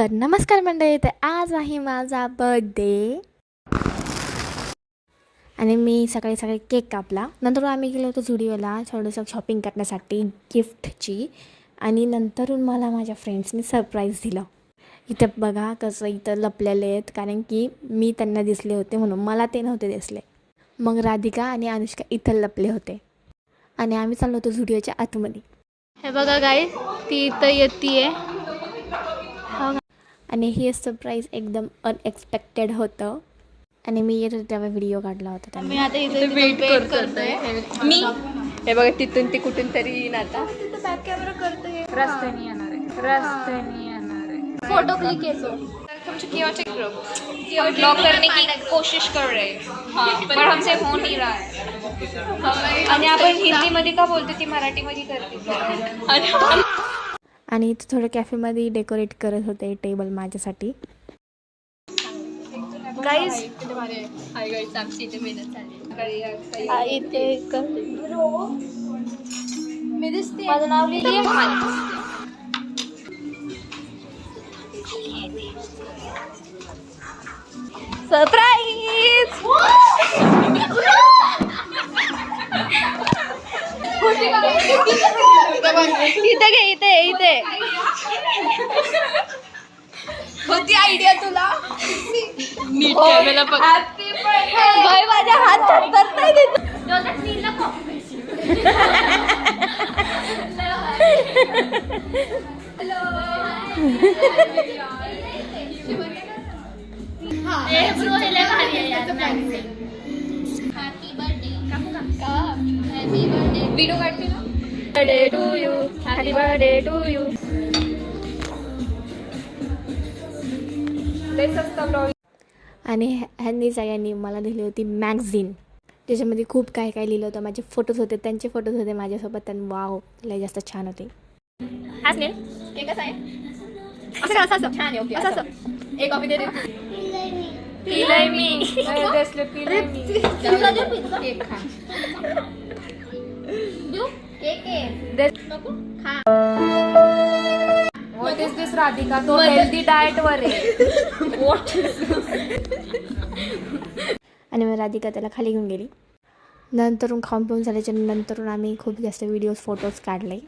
तर नमस्कार मंडळी, तर आज आहे माझा बर्थडे आणि मी सकाळी सकाळी केक कापला. नंतर आम्ही गेलो होतो झुडिओला थोडंसं शॉपिंग करण्यासाठी गिफ्टची. आणि नंतरून मला माझ्या फ्रेंड्सनी सरप्राईज दिलं. इथं बघा कसं इथं लपलेले आहेत, कारण की मी त्यांना दिसले होते म्हणून मला ते नव्हते दिसले. मग राधिका आणि अनुष्का इथं लपले होते आणि आम्ही चाललो होतो झुडिओच्या आतमध्ये. हे बघा गाईज, ती इथं येतीये आणि हे सरप्राईज एकदम अनएक्सपेक्टेड होतं आणि मी येत होते तेव्हा व्हिडिओ काढला होता. मी आता इथे वेट करतोय. मी हे बघा तिथून ती कुठून तरी येईन आता. तिथं बॅक कॅमेरा करतोय. रस्त्याने येणार आहे, रस्त्याने येणार आहे. फोटो क्लिक है सो ब्लॉग करने की कोशिश कर रहे हैं पर हमसे हो नहीं रहा है. आणि आपण हिंदीमध्ये का बोलतो ती मराठीमध्ये करते. आणि इथं थोडं कॅफेमध्ये डेकोरेट करत होते टेबल माझ्यासाठी. गाईज हाय गाईस, आमची इथे मेहनत झाली. इथे मी दिसते. माझं नाव लिहिलंय. सरप्राईज. इथे घे, इथे इथे होती आयडिया तुला. नीट कॅमेरा पकड. बाई माझ्या हात थरथरत नाही. व्हिडिओ काढते ना. Birthday to you, happy birthday to you. आणि ह्यांनी सगळ्यांनी मला दिली होती मॅगझिन, त्याच्यामध्ये खूप काय काय लिहिलं होतं. माझे फोटोज होते, त्यांचे फोटोज होते माझ्यासोबत. त्यांनी वाव लय जास्त छान होते. केक कसा आहे? असं छान आहे. ओके, असं एक कॉपी दे दे. पिलय मी. पिलय मी. केक खा. देऊ केक आहे. नको खा. व्हॉट इज दिस राधिका? तो हेल्दी डाएट वर आहे. आणि मग राधिका त्याला खाली घेऊन गेली. नंतरून खाऊन पिऊन झाल्याच्या नंतरून आम्ही खूप जास्त व्हिडिओज फोटोज काढले.